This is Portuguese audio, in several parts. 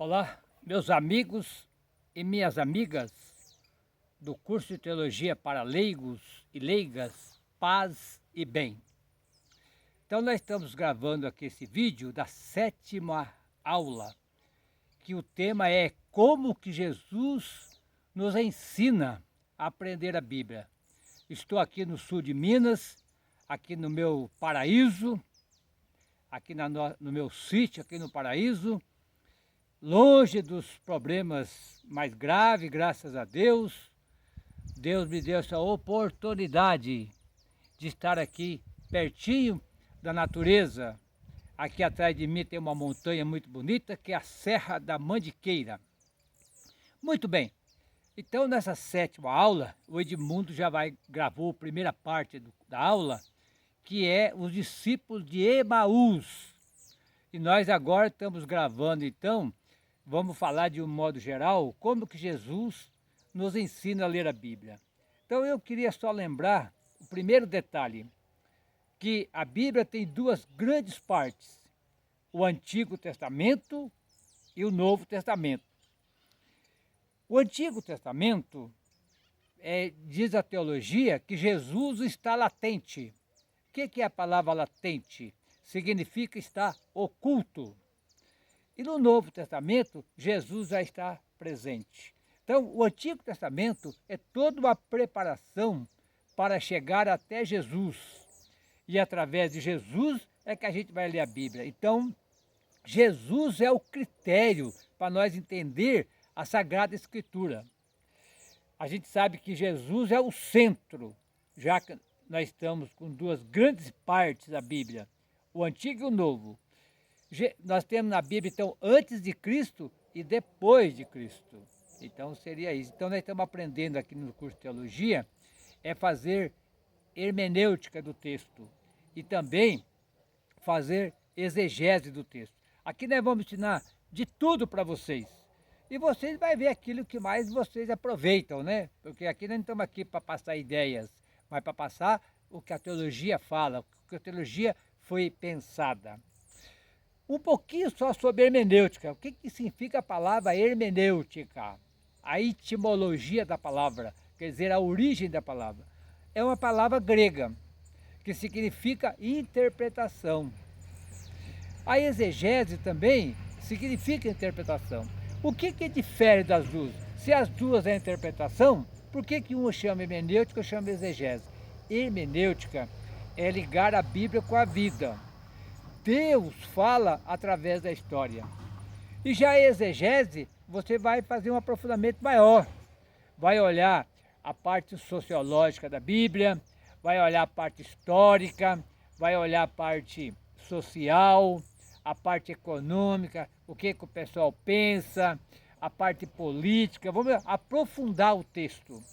Olá, meus amigos e minhas amigas do curso de Teologia para Leigos e Leigas, Paz e Bem. Então, nós estamos gravando aqui esse vídeo da 7ª aula, que o tema é Como que Jesus nos ensina a aprender a Bíblia. Estou aqui no sul de Minas, aqui no meu paraíso, aqui no meu sítio, aqui no paraíso, longe dos problemas mais graves, graças a Deus. Deus me deu essa oportunidade de estar aqui pertinho da natureza. Aqui atrás de mim tem uma montanha muito bonita, que é a Serra da Mandiqueira. Muito bem, então nessa 7ª aula, o Edmundo já gravou a primeira parte da aula, que é os discípulos de Emaús. E nós agora estamos gravando, então, vamos falar de um modo geral, como que Jesus nos ensina a ler a Bíblia. Então eu queria só lembrar o primeiro detalhe, que a Bíblia tem duas grandes partes, o Antigo Testamento e o Novo Testamento. O Antigo Testamento diz a teologia que Jesus está latente. O que é a palavra latente? Significa estar oculto. E no Novo Testamento, Jesus já está presente. Então, o Antigo Testamento é toda uma preparação para chegar até Jesus. E através de Jesus é que a gente vai ler a Bíblia. Então, Jesus é o critério para nós entender a Sagrada Escritura. A gente sabe que Jesus é o centro, já que nós estamos com duas grandes partes da Bíblia, o Antigo e o Novo. Nós temos na Bíblia, então, antes de Cristo e depois de Cristo. Então, seria isso. Então, nós estamos aprendendo aqui no curso de Teologia, fazer hermenêutica do texto e também fazer exegese do texto. Aqui nós vamos ensinar de tudo para vocês. E vocês vão ver aquilo que mais vocês aproveitam, né? Porque aqui nós não estamos aqui para passar ideias, mas para passar o que a teologia fala, o que a teologia foi pensada. Um pouquinho só sobre hermenêutica. O que significa a palavra hermenêutica? A etimologia da palavra, quer dizer, a origem da palavra. É uma palavra grega, que significa interpretação. A exegese também significa interpretação. O que difere das duas? Se as duas é interpretação, por que uma chama hermenêutica e chama exegese? Hermenêutica é ligar a Bíblia com a vida. Deus fala através da história. E já a exegese, você vai fazer um aprofundamento maior. Vai olhar a parte sociológica da Bíblia, vai olhar a parte histórica, vai olhar a parte social, a parte econômica, o que o pessoal pensa, a parte política. Vamos aprofundar o texto.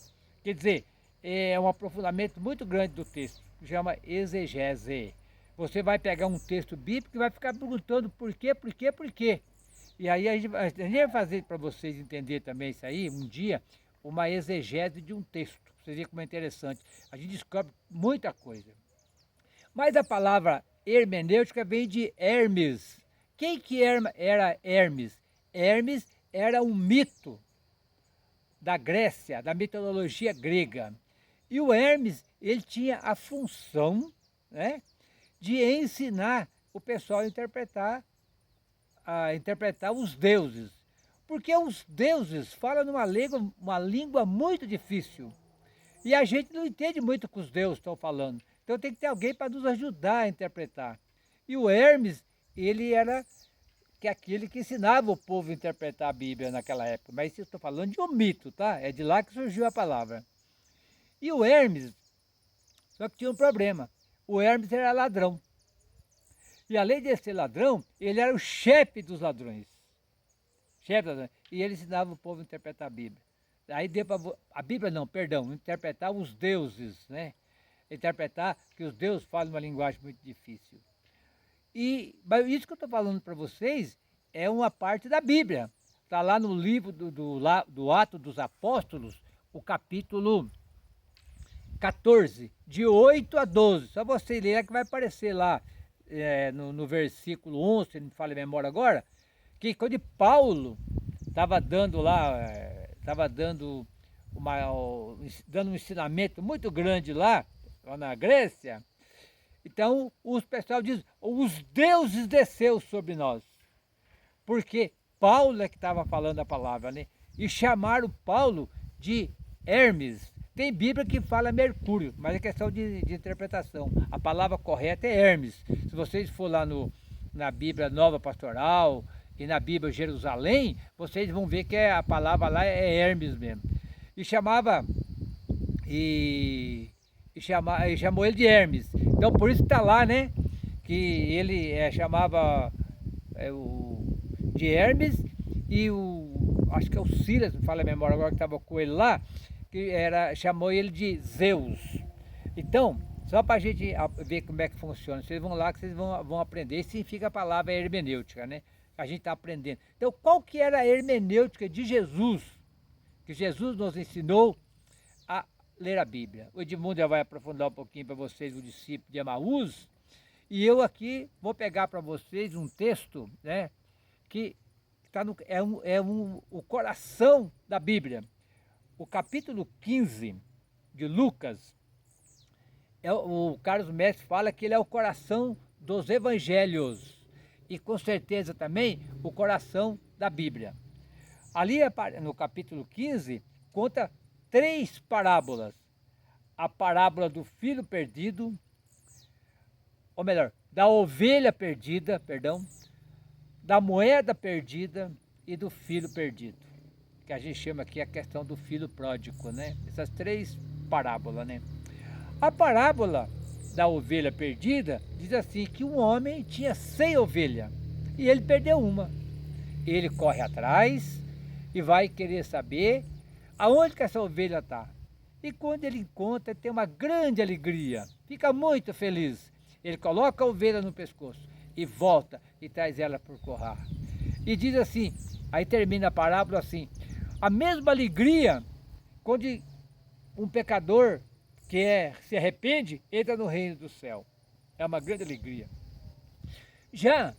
Quer dizer, é um aprofundamento muito grande do texto, que chama exegese. Você vai pegar um texto bíblico e vai ficar perguntando por quê. E aí a gente vai fazer para vocês entenderem também isso aí, um dia, uma exegese de um texto. Vocês verem como é interessante. A gente descobre muita coisa. Mas a palavra hermenêutica vem de Hermes. Quem que era Hermes? Hermes era um mito da Grécia, da mitologia grega. E o Hermes, ele tinha a função, né, de ensinar o pessoal a interpretar os deuses. Porque os deuses falam uma língua muito difícil. E a gente não entende muito o que os deuses estão falando. Então tem que ter alguém para nos ajudar a interpretar. E o Hermes, ele era aquele que ensinava o povo a interpretar a Bíblia naquela época. Mas eu estou falando de um mito, tá? É de lá que surgiu a palavra. E o Hermes, só que tinha um problema. O Hermes era ladrão. E além de ser ladrão, ele era o chefe dos ladrões. E ele ensinava o povo a interpretar a Bíblia. Aí deu para interpretar os deuses, né? Interpretar que os deuses falam uma linguagem muito difícil. Mas isso que eu estou falando para vocês é uma parte da Bíblia. Está lá no livro do Atos dos Apóstolos, o capítulo 14, de 8 a 12. Só você ler que vai aparecer lá no versículo 11, se não me falha a memória agora, Que quando Paulo estava dando lá, estava dando dando um ensinamento muito grande lá na Grécia, então os pessoal diz, os deuses desceu sobre nós, porque Paulo é que estava falando a palavra, né? E chamaram Paulo de Hermes. Tem Bíblia que fala Mercúrio, mas é questão de interpretação. A palavra correta é Hermes. Se vocês for lá na Bíblia Nova Pastoral e na Bíblia Jerusalém, vocês vão ver que a palavra lá é Hermes mesmo. E chamava e chamou ele de Hermes. Então por isso está lá, né? Que ele chamava de Hermes e acho que é o Silas, não fala a memória agora, que estava com ele lá, que chamou ele de Zeus. Então, só para a gente ver como é que funciona, vocês vão lá que vocês vão aprender, isso significa a palavra hermenêutica, né? A gente está aprendendo. Então, qual que era a hermenêutica de Jesus? Que Jesus nos ensinou a ler a Bíblia. O Edmundo já vai aprofundar um pouquinho para vocês, o discípulo de Emaús, e eu aqui vou pegar para vocês um texto, né, que o coração da Bíblia. O capítulo 15 de Lucas, o Carlos Mestre fala que ele é o coração dos evangelhos e com certeza também o coração da Bíblia. Ali no capítulo 15 conta 3 parábolas. A parábola do filho perdido, ou melhor, da ovelha perdida, perdão, da moeda perdida e do filho perdido, que a gente chama aqui a questão do filho pródigo, né? Essas 3 parábolas, né? A parábola da ovelha perdida diz assim que um homem tinha 100 ovelhas e ele perdeu uma. Ele corre atrás e vai querer saber aonde que essa ovelha está. E quando ele encontra, ele tem uma grande alegria, fica muito feliz. Ele coloca a ovelha no pescoço e volta e traz ela para o curral. E diz assim, aí termina a parábola assim, a mesma alegria quando um pecador que se arrepende, entra no reino do céu. É uma grande alegria. Já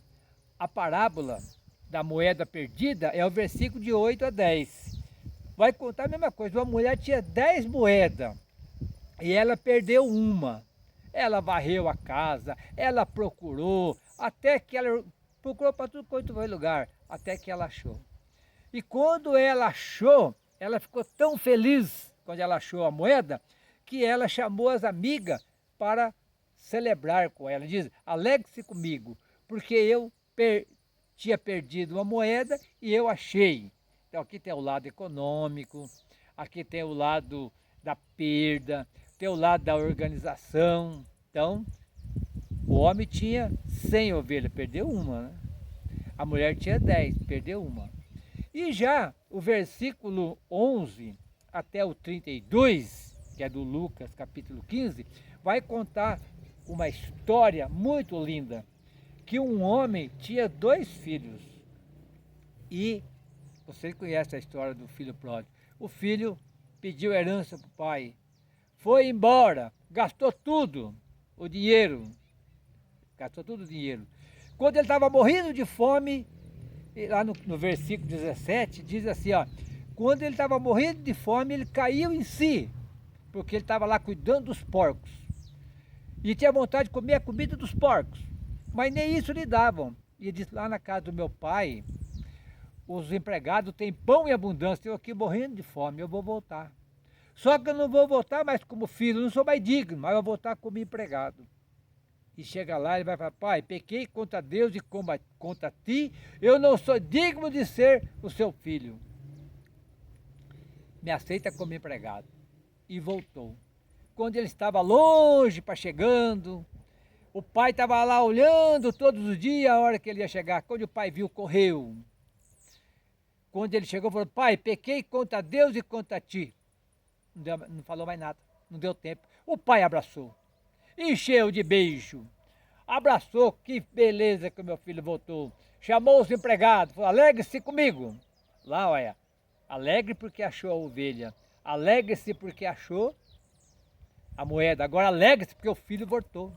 a parábola da moeda perdida é o versículo de 8 a 10. Vai contar a mesma coisa, uma mulher tinha 10 moedas e ela perdeu uma. Ela varreu a casa, ela procurou, até que ela procurou para tudo quanto foi lugar, até que ela achou. E quando ela achou, ela ficou tão feliz quando ela achou a moeda, que ela chamou as amigas para celebrar com ela. Diz, alegre-se comigo, porque eu tinha perdido uma moeda e eu achei. Então aqui tem o lado econômico, aqui tem o lado da perda, tem o lado da organização. Então, o homem tinha 100 ovelhas, perdeu uma, né? A mulher tinha 10, perdeu uma. E já o versículo 11 até o 32, que é do Lucas, capítulo 15, vai contar uma história muito linda, que um homem tinha 2 filhos. E você conhece a história do filho pródigo. O filho pediu herança para o pai, foi embora, gastou tudo o dinheiro, gastou todo o dinheiro. Quando ele estava morrendo de fome, lá no versículo 17, diz assim, ó, quando ele estava morrendo de fome, ele caiu em si, porque ele estava lá cuidando dos porcos. E tinha vontade de comer a comida dos porcos, mas nem isso lhe davam. E ele disse, lá na casa do meu pai, os empregados têm pão em abundância, eu aqui morrendo de fome, eu vou voltar. Só que eu não vou voltar mais como filho, não sou mais digno, mas eu vou voltar como empregado. E chega lá, ele vai falar, pai, pequei contra Deus e contra ti, eu não sou digno de ser o seu filho. Me aceita como empregado. E voltou. Quando ele estava longe para chegando, o pai estava lá olhando todos os dias a hora que ele ia chegar. Quando o pai viu, correu. Quando ele chegou, falou, pai, pequei contra Deus e contra ti. Não falou mais nada, não deu tempo. O pai abraçou, encheu de beijo, abraçou, que beleza que o meu filho voltou. Chamou os empregados, falou, alegre-se comigo. Lá, olha, alegre porque achou a ovelha, alegre-se porque achou a moeda, agora alegre-se porque o filho voltou.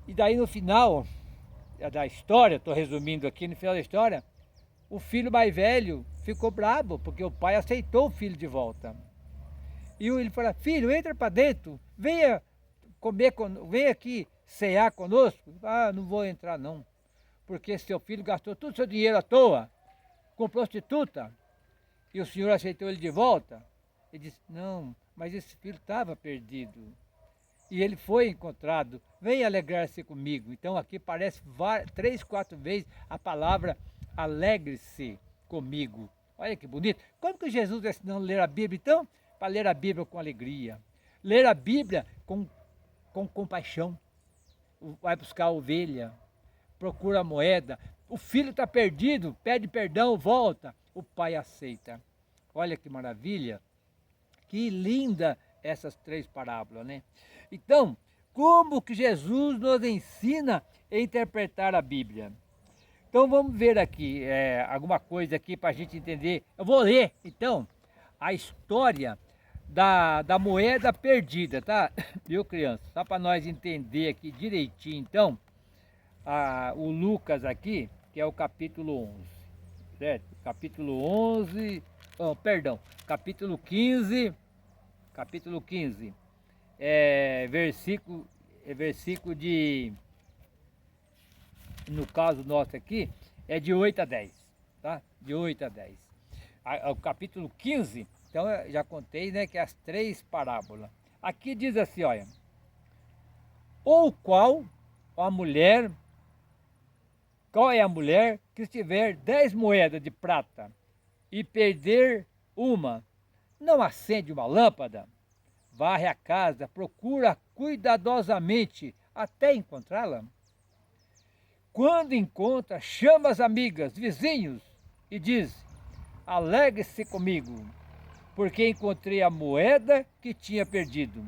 E daí no final, da história, estou resumindo aqui, no final da história, o filho mais velho ficou bravo, porque o pai aceitou o filho de volta. E ele falou, filho, entra para dentro, venha comer, venha aqui cear conosco. Ah, não vou entrar não, porque seu filho gastou todo o seu dinheiro à toa, com prostituta, e o senhor aceitou ele de volta. Ele disse, não, mas esse filho estava perdido. E ele foi encontrado, venha alegrar-se comigo. Então aqui parece 3, 4 vezes a palavra alegre-se comigo. Olha que bonito. Como que Jesus está ensinando a ler a Bíblia então? Para ler a Bíblia com alegria. Ler a Bíblia com compaixão. Vai buscar a ovelha, procura a moeda. O filho está perdido, pede perdão, volta. O pai aceita. Olha que maravilha. Que linda essas 3 parábolas, né? Então, como que Jesus nos ensina a interpretar a Bíblia? Então vamos ver aqui alguma coisa aqui para a gente entender. Eu vou ler, então, a história da moeda perdida, tá? Viu, criança? Só para nós entender aqui direitinho, então, o Lucas aqui, que é o capítulo 11, certo? Capítulo 11, perdão, capítulo 15, versículo de, no caso nosso aqui, é de 8 a 10, tá? De 8 a 10. O capítulo 15, então eu já contei, né, que é as 3 parábolas. Aqui diz assim, olha, qual é a mulher que tiver 10 moedas de prata e perder uma, não acende uma lâmpada? Varre a casa, procura cuidadosamente até encontrá-la. Quando encontra, chama as amigas, vizinhos e diz, alegre-se comigo, porque encontrei a moeda que tinha perdido.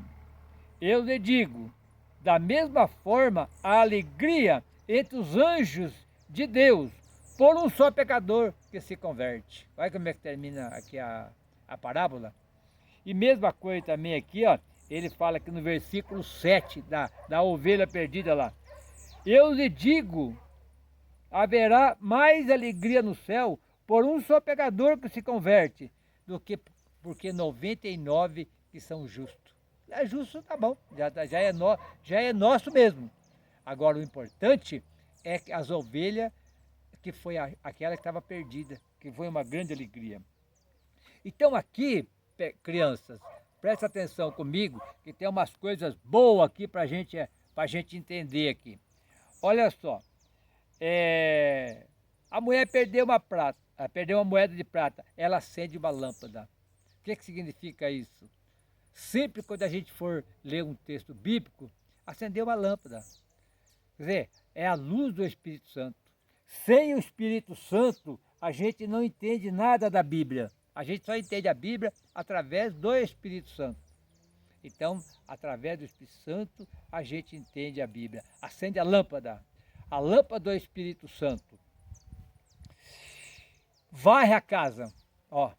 Eu lhe digo, da mesma forma, a alegria entre os anjos de Deus por um só pecador que se converte. Olha como é que termina aqui a parábola. E mesma coisa também aqui, ó, ele fala aqui no versículo 7 da ovelha perdida lá. Eu lhe digo, haverá mais alegria no céu por um só pecador que se converte, do que porque 99 que são justos. É justo, tá bom, já é nosso mesmo. Agora o importante é que as ovelhas, que foi aquela que estava perdida, que foi uma grande alegria. Então aqui, crianças, presta atenção comigo, que tem umas coisas boas aqui para a gente entender aqui. Olha só, a mulher perdeu uma moeda de prata, ela acende uma lâmpada. O que significa isso? Sempre quando a gente for ler um texto bíblico, acender uma lâmpada. Quer dizer, é a luz do Espírito Santo. Sem o Espírito Santo, a gente não entende nada da Bíblia. A gente só entende a Bíblia através do Espírito Santo. Então, através do Espírito Santo, a gente entende a Bíblia. Acende a lâmpada do Espírito Santo. Varre a casa. Ó,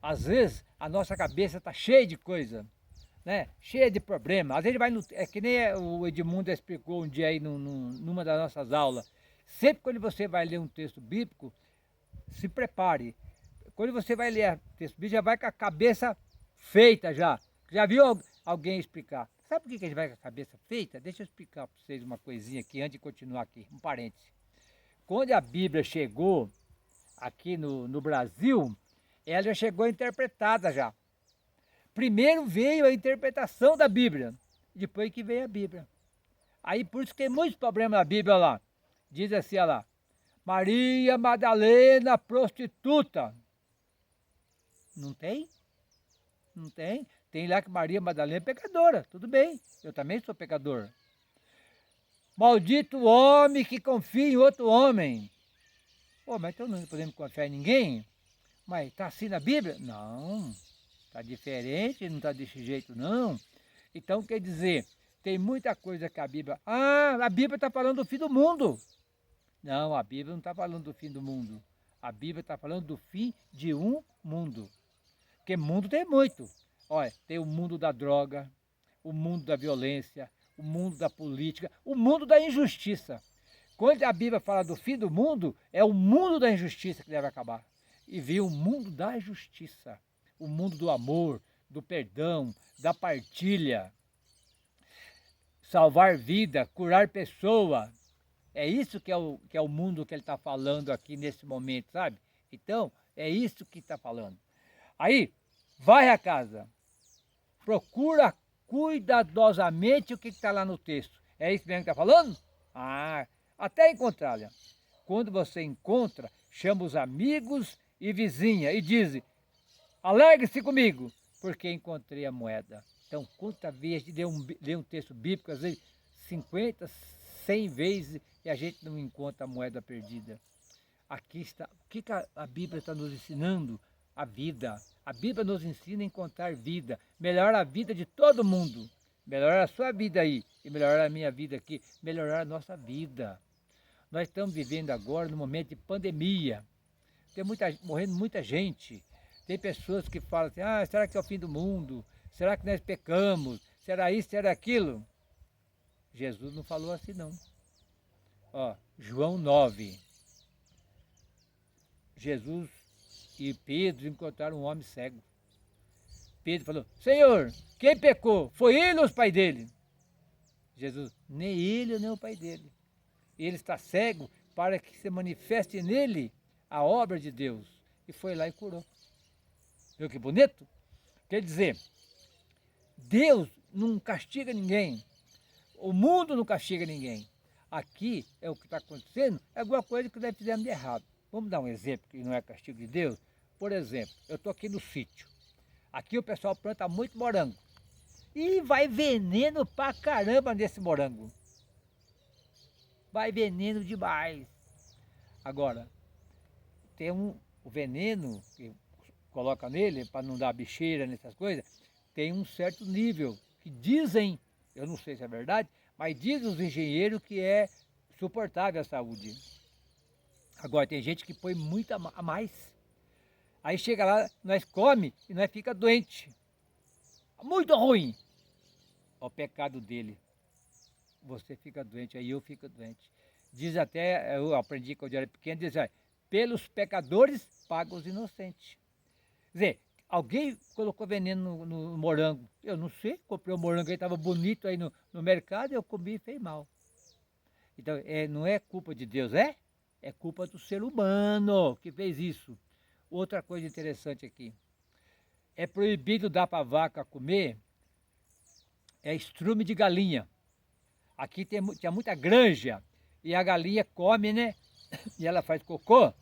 às vezes a nossa cabeça está cheia de coisa, né? Cheia de problema. Às vezes vai é que nem o Edmundo explicou um dia aí numa das nossas aulas. Sempre quando você vai ler um texto bíblico, se prepare. Quando você vai ler o texto bíblico, já vai com a cabeça feita já. Já viu alguém explicar? Sabe por que a gente vai com a cabeça feita? Deixa eu explicar para vocês uma coisinha aqui, antes de continuar aqui, um parêntese. Quando a Bíblia chegou aqui no Brasil, ela já chegou interpretada já. Primeiro veio a interpretação da Bíblia, depois que veio a Bíblia. Aí por isso que tem muitos problemas na Bíblia lá. Diz assim, olha lá, Maria Madalena prostituta. Não tem? Não tem. Tem lá que Maria Madalena é pecadora, tudo bem, eu também sou pecador. Maldito o homem que confia em outro homem. Pô, mas então não podemos confiar em ninguém? Mas está assim na Bíblia? Não, está diferente, não está desse jeito não. Então quer dizer, tem muita coisa que a Bíblia... a Bíblia está falando do fim do mundo. Não, a Bíblia não está falando do fim do mundo. A Bíblia está falando do fim de um mundo. Porque mundo tem muito. Olha, tem o mundo da droga, o mundo da violência, o mundo da política, o mundo da injustiça. quando a Bíblia fala do fim do mundo, é o mundo da injustiça que deve acabar. E vir o mundo da justiça, o mundo do amor, do perdão, da partilha, salvar vida, curar pessoa. É isso que é o mundo que ele está falando aqui nesse momento, sabe? Então, é isso que está falando. Aí, vai à casa, procura cuidadosamente o que está lá no texto. É isso mesmo que está falando? Ah, até encontrar, olha. Quando você encontra, chama os amigos e vizinha e diz: alegre-se comigo, porque encontrei a moeda. Então, quantas vezes lê um texto bíblico, às vezes 50, 100 vezes, e a gente não encontra a moeda perdida. Aqui está, o que a Bíblia está nos ensinando? A vida. A Bíblia nos ensina a encontrar vida, melhorar a vida de todo mundo. Melhorar a sua vida aí, e melhorar a minha vida aqui, melhorar a nossa vida. Nós estamos vivendo agora num momento de pandemia. Tem morrendo muita gente. Tem pessoas que falam assim, será que é o fim do mundo? Será que nós pecamos? Será isso, será aquilo? Jesus não falou assim não. Ó, João 9. Jesus e Pedro encontraram um homem cego. Pedro falou, Senhor, quem pecou? Foi ele ou os pais dele? Jesus, nem ele nem o pai dele. Ele está cego para que se manifeste nele a obra de Deus. E foi lá e curou. Viu que bonito? Quer dizer, Deus não castiga ninguém. O mundo não castiga ninguém. Aqui é o que está acontecendo, é alguma coisa que nós fizemos de errado. Vamos dar um exemplo que não é castigo de Deus? Por exemplo, eu estou aqui no sítio. Aqui o pessoal planta muito morango. E vai veneno pra caramba nesse morango. Vai veneno demais. Agora, tem o veneno que coloca nele, para não dar bicheira nessas coisas, tem um certo nível, que dizem, eu não sei se é verdade, mas dizem os engenheiros que é suportável à saúde. Agora, tem gente que põe muito a mais. Aí chega lá, nós come e nós fica doente. Muito ruim. É o pecado dele. Você fica doente, aí eu fico doente. Diz até, eu aprendi quando eu era pequeno, diz, pelos pecadores paga os inocentes. Quer dizer, alguém colocou veneno no morango. Eu não sei, comprei um morango aí, estava bonito aí no mercado, eu comi e fez mal. Então, não é culpa de Deus, é? É culpa do ser humano que fez isso. Outra coisa interessante aqui. É proibido dar para a vaca comer estrume de galinha. Aqui tinha muita granja e a galinha come, né? E ela faz cocô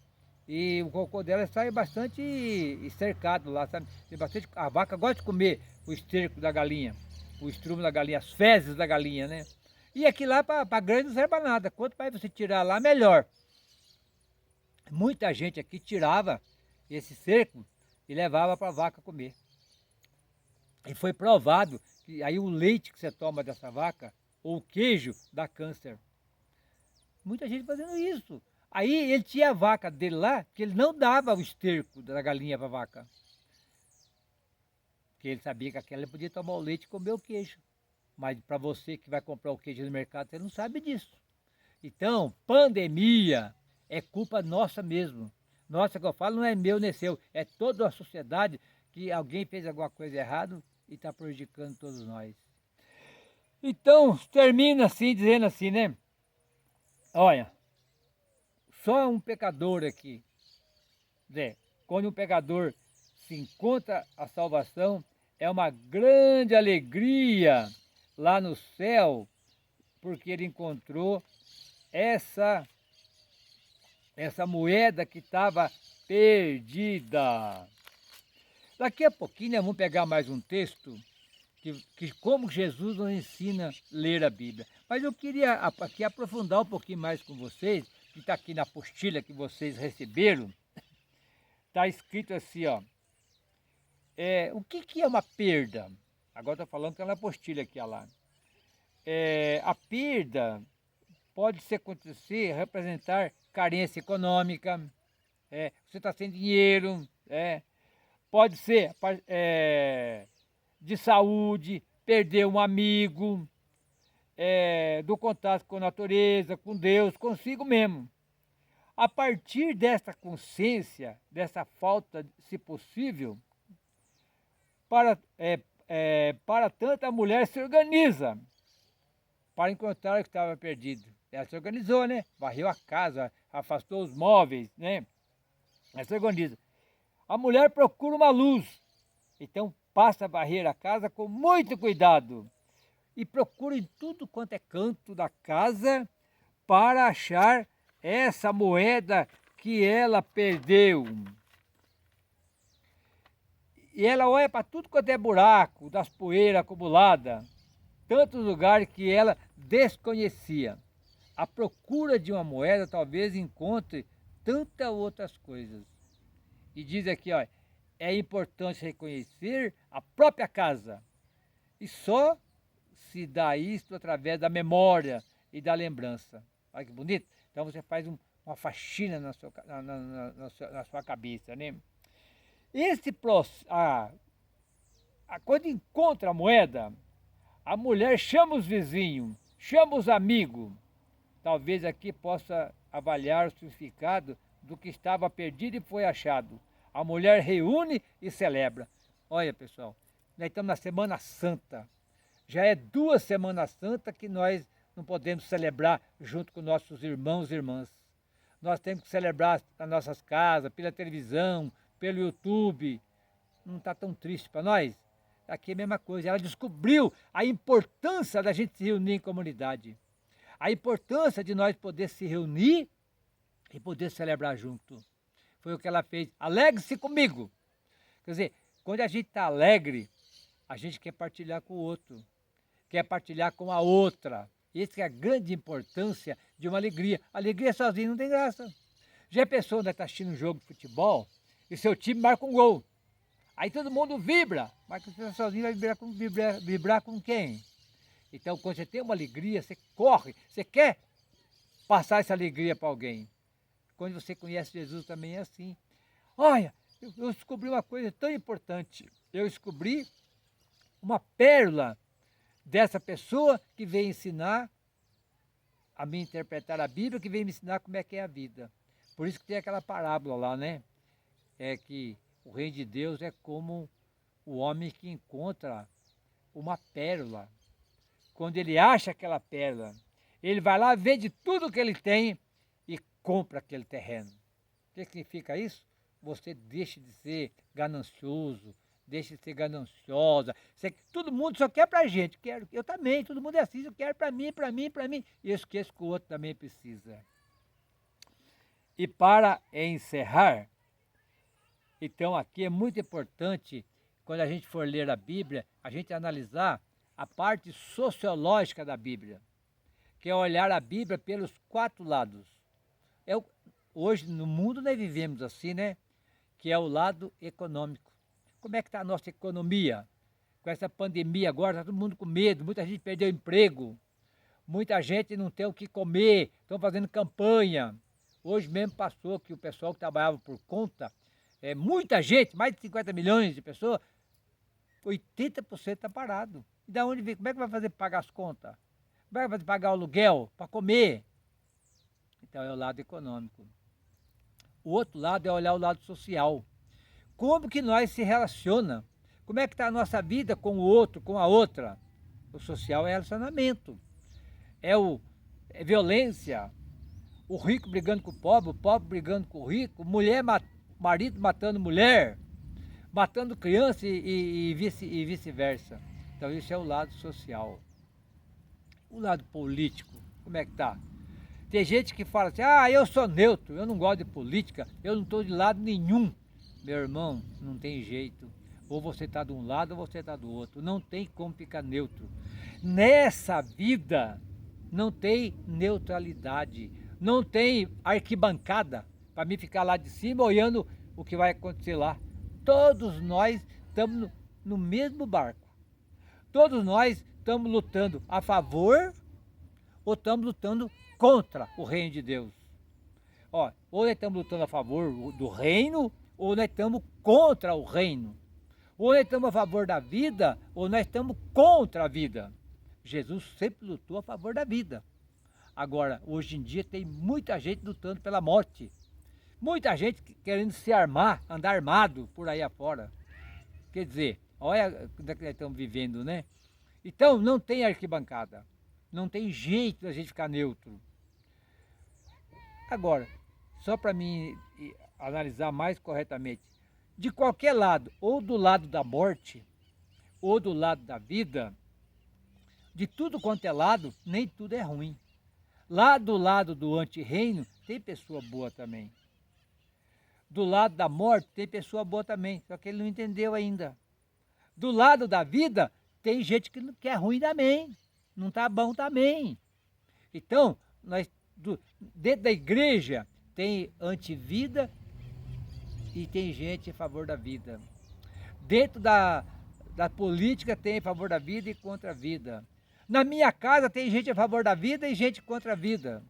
e o cocô dela sai bastante estercado lá, sabe? Tem bastante, a vaca gosta de comer o esterco da galinha, o estrume da galinha, as fezes da galinha, né? E aqui lá para a granja não serve para nada. Quanto mais você tirar lá, melhor. Muita gente aqui tirava esse cerco e levava para a vaca comer. E foi provado que aí o leite que você toma dessa vaca, ou o queijo, dá câncer. Muita gente fazendo isso. Aí ele tinha a vaca dele lá, que ele não dava o esterco da galinha para a vaca. Porque ele sabia que aquela ele podia tomar o leite e comer o queijo. Mas para você que vai comprar o queijo no mercado, você não sabe disso. Então, pandemia é culpa nossa mesmo. Nossa, que eu falo, não é meu nem seu, é toda a sociedade que alguém fez alguma coisa errada e está prejudicando todos nós. Então, termina assim, dizendo assim, né? Olha, só um pecador aqui. Zé, quando um pecador se encontra a salvação, é uma grande alegria lá no céu, porque ele encontrou essa moeda que estava perdida. Daqui a pouquinho nós vamos pegar mais um texto que como Jesus nos ensina a ler a Bíblia. Mas eu queria aqui aprofundar um pouquinho mais com vocês, que está aqui na apostila que vocês receberam. Está escrito assim, ó. O que é uma perda? Agora estou falando que é na apostila aqui, ó lá. A perda pode se acontecer, representar carência econômica, você está sem dinheiro, pode ser de saúde, perder um amigo, do contato com a natureza, com Deus, consigo mesmo. A partir desta consciência, dessa falta, se possível, para tanto a mulher se organiza para encontrar o que estava perdido. Ela se organizou, né? Varreu a casa, afastou os móveis, né? Ela se organiza. A mulher procura uma luz, então passa a varrer a casa com muito cuidado e procura em tudo quanto é canto da casa para achar essa moeda que ela perdeu. E ela olha para tudo quanto é buraco das poeiras acumuladas, tantos lugares que ela desconhecia. A procura de uma moeda talvez encontre tantas outras coisas. E diz aqui, ó, é importante reconhecer a própria casa. E só se dá isto através da memória e da lembrança. Olha que bonito. Então você faz uma faxina na sua cabeça, né? Quando encontra a moeda, a mulher chama os vizinhos, chama os amigos. Talvez aqui possa avaliar o significado do que estava perdido e foi achado. A mulher reúne e celebra. Olha, pessoal, nós estamos na Semana Santa. Já é 2 Semanas Santas que nós não podemos celebrar junto com nossos irmãos e irmãs. Nós temos que celebrar nas nossas casas, pela televisão, pelo YouTube. Não está tão triste para nós? Aqui é a mesma coisa. Ela descobriu a importância da gente se reunir em comunidade. A importância de nós poder se reunir e poder celebrar junto. Foi o que ela fez. Alegre-se comigo. Quer dizer, quando a gente está alegre, a gente quer partilhar com o outro. Quer partilhar com a outra. Essa é a grande importância de uma alegria. Alegria sozinha não tem graça. Já pensou, né, está assistindo um jogo de futebol e seu time marca um gol. Aí todo mundo vibra, mas você sozinho vai vibrar com quem? Então, quando você tem uma alegria, você corre, você quer passar essa alegria para alguém. Quando você conhece Jesus também é assim. Olha, eu descobri uma coisa tão importante. Eu descobri uma pérola dessa pessoa que veio ensinar a me interpretar a Bíblia, que veio me ensinar como é que é a vida. Por isso que tem aquela parábola lá, né? É que o reino de Deus é como o homem que encontra uma pérola. Quando ele acha aquela pérola, ele vai lá, vende tudo que ele tem e compra aquele terreno. O que significa isso? Você deixa de ser ganancioso, deixa de ser gananciosa. Todo mundo só quer pra gente. Eu também, todo mundo é assim, eu quero pra mim, pra mim, pra mim. E eu esqueço que o outro também precisa. E para encerrar, então aqui é muito importante, quando a gente for ler a Bíblia, a gente analisar a parte sociológica da Bíblia, que é olhar a Bíblia pelos 4 lados. Hoje no mundo nós vivemos assim, né? Que é o lado econômico. Como é que está a nossa economia? Com essa pandemia agora, está todo mundo com medo, muita gente perdeu emprego, muita gente não tem o que comer, estão fazendo campanha. Hoje mesmo passou que o pessoal que trabalhava por conta, muita gente, mais de 50 milhões de pessoas, 80% está parado. E da onde vem? Como é que vai fazer para pagar as contas? Como é que vai pagar o aluguel, para comer? Então é o lado econômico. O outro lado é olhar o lado social. Como que nós se relaciona? Como é que está a nossa vida com o outro, com a outra? O social é relacionamento. É violência. O rico brigando com o pobre brigando com o rico, marido matando mulher, matando criança e vice-versa. Então isso é o lado social. O lado político, como é que está? Tem gente que fala assim, eu sou neutro, eu não gosto de política, eu não estou de lado nenhum. Meu irmão, não tem jeito. Ou você está de um lado ou você está do outro. Não tem como ficar neutro. Nessa vida não tem neutralidade. Não tem arquibancada para mim ficar lá de cima olhando o que vai acontecer lá. Todos nós estamos no mesmo barco. Todos nós estamos lutando a favor ou estamos lutando contra o reino de Deus. Ou nós estamos lutando a favor do reino ou nós estamos contra o reino. Ou nós estamos a favor da vida ou nós estamos contra a vida. Jesus sempre lutou a favor da vida. Agora, hoje em dia tem muita gente lutando pela morte. Muita gente querendo se armar, andar armado por aí afora. Quer dizer, olha como é que nós estamos vivendo, né? Então, não tem arquibancada. Não tem jeito da gente ficar neutro. Agora, só para mim analisar mais corretamente, de qualquer lado, ou do lado da morte, ou do lado da vida, de tudo quanto é lado, nem tudo é ruim. Lá do lado do antirreino, tem pessoa boa também. Do lado da morte, tem pessoa boa também, só que ele não entendeu ainda. Do lado da vida, tem gente que é ruim também, não está bom também. Então, dentro da igreja, tem antivida e tem gente a favor da vida. Dentro da política, tem a favor da vida e contra a vida. Na minha casa, tem gente a favor da vida e gente contra a vida.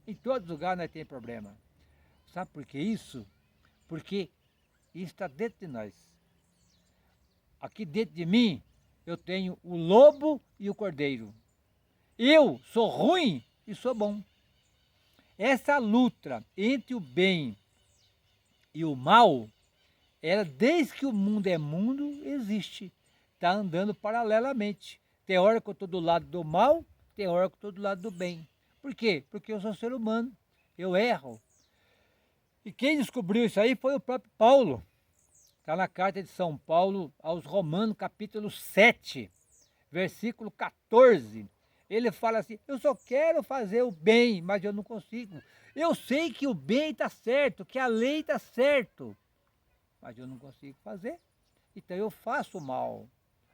Em todos os lugares nós temos problema. Sabe por que isso? Porque isso está dentro de nós. Aqui dentro de mim, eu tenho o lobo e o cordeiro. Eu sou ruim e sou bom. Essa luta entre o bem e o mal, ela, desde que o mundo é mundo, existe. Está andando paralelamente. Tem hora que eu estou do lado do mal, tem hora que eu estou do lado do bem. Por quê? Porque eu sou ser humano, eu erro. E quem descobriu isso aí foi o próprio Paulo. Está na carta de São Paulo aos Romanos, capítulo 7, versículo 14. Ele fala assim, eu só quero fazer o bem, mas eu não consigo. Eu sei que o bem está certo, que a lei está certo, mas eu não consigo fazer. Então eu faço o mal.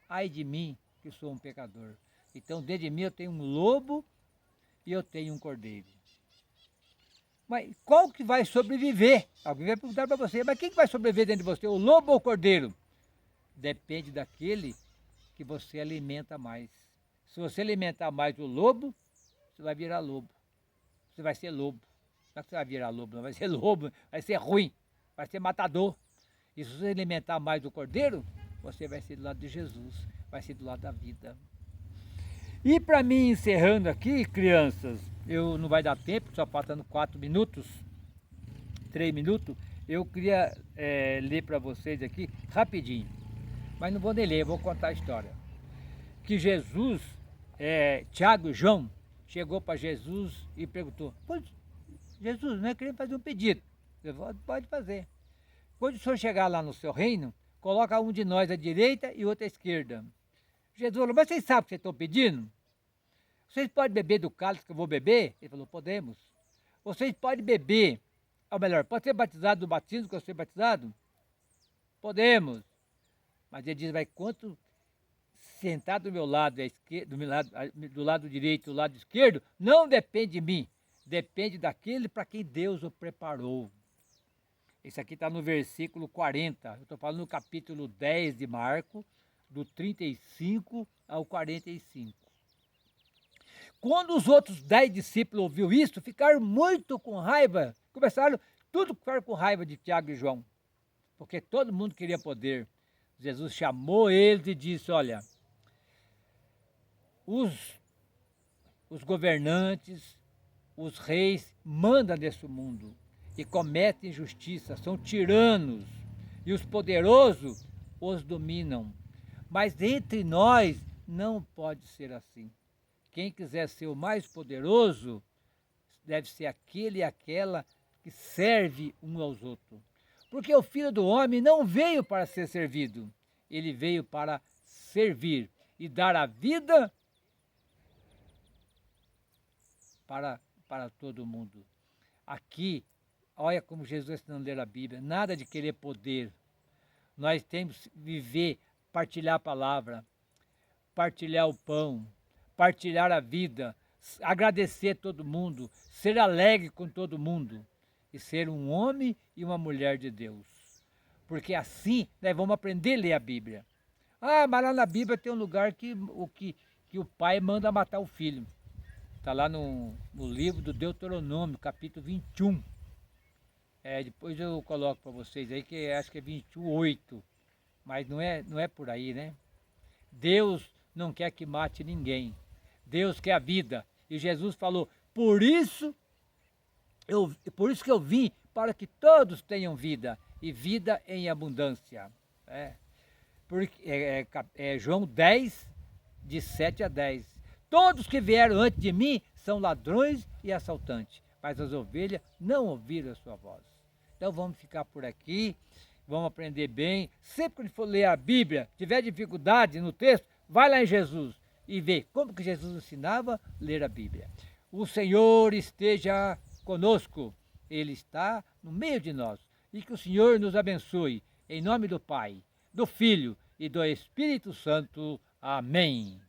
Ai de mim, que sou um pecador. Então dentro de mim eu tenho um lobo e eu tenho um cordeiro. Mas qual que vai sobreviver? Alguém vai perguntar para você, mas quem que vai sobreviver dentro de você, o lobo ou o cordeiro? Depende daquele que você alimenta mais. Se você alimentar mais o lobo, você vai virar lobo. Você vai ser lobo. Não é que você vai virar lobo, não, vai ser lobo, vai ser ruim, vai ser matador. E se você alimentar mais o cordeiro, você vai ser do lado de Jesus, vai ser do lado da vida. E para mim, encerrando aqui, crianças, eu não vai dar tempo, só faltando 4 minutos, 3 minutos, eu queria ler para vocês aqui, rapidinho, mas não vou nem ler, eu vou contar a história. Que Jesus, Tiago e João, chegou para Jesus e perguntou, Jesus, nós queremos fazer um pedido. Jesus, pode fazer. Quando o senhor chegar lá no seu reino, coloca um de nós à direita e outro à esquerda. Jesus falou, mas vocês sabem o que vocês estão pedindo? Vocês podem beber do cálice que eu vou beber? Ele falou, podemos. Vocês podem beber, ou melhor, pode ser batizado do batismo que eu ser batizado? Podemos. Mas ele diz, vai quanto sentar do meu lado, do lado direito e do lado esquerdo, não depende de mim, depende daquele para quem Deus o preparou. Isso aqui está no versículo 40, eu estou falando no capítulo 10 de Marcos, do 35 ao 45. Quando os outros 10 discípulos ouviram isso, ficaram muito com raiva, ficaram com raiva de Tiago e João, porque todo mundo queria poder. Jesus chamou eles e disse, olha, os governantes, os reis mandam nesse mundo e cometem injustiça, são tiranos, e os poderosos os dominam. Mas entre nós não pode ser assim. Quem quiser ser o mais poderoso, deve ser aquele e aquela que serve um aos outros. Porque o Filho do Homem não veio para ser servido, ele veio para servir e dar a vida para todo mundo. Aqui, olha como Jesus está ensinando a ler a Bíblia, nada de querer poder. Nós temos que viver, partilhar a palavra, partilhar o pão, partilhar a vida, agradecer todo mundo, ser alegre com todo mundo e ser um homem e uma mulher de Deus. Porque assim nós vamos aprender a ler a Bíblia. Ah, mas lá na Bíblia tem um lugar que o pai manda matar o filho. Está lá no livro do Deuteronômio, capítulo 21. Depois eu coloco para vocês aí, que acho que é 21:8. Mas não é por aí, né? Deus não quer que mate ninguém. Deus que é a vida. E Jesus falou, por isso que eu vim, para que todos tenham vida, e vida em abundância. João 10, de 7 a 10. Todos que vieram antes de mim são ladrões e assaltantes, mas as ovelhas não ouviram a sua voz. Então vamos ficar por aqui, vamos aprender bem. Sempre que a gente for ler a Bíblia, tiver dificuldade no texto, vai lá em Jesus e vê como que Jesus ensinava a ler a Bíblia. O Senhor esteja conosco, Ele está no meio de nós. E que o Senhor nos abençoe, em nome do Pai, do Filho e do Espírito Santo. Amém.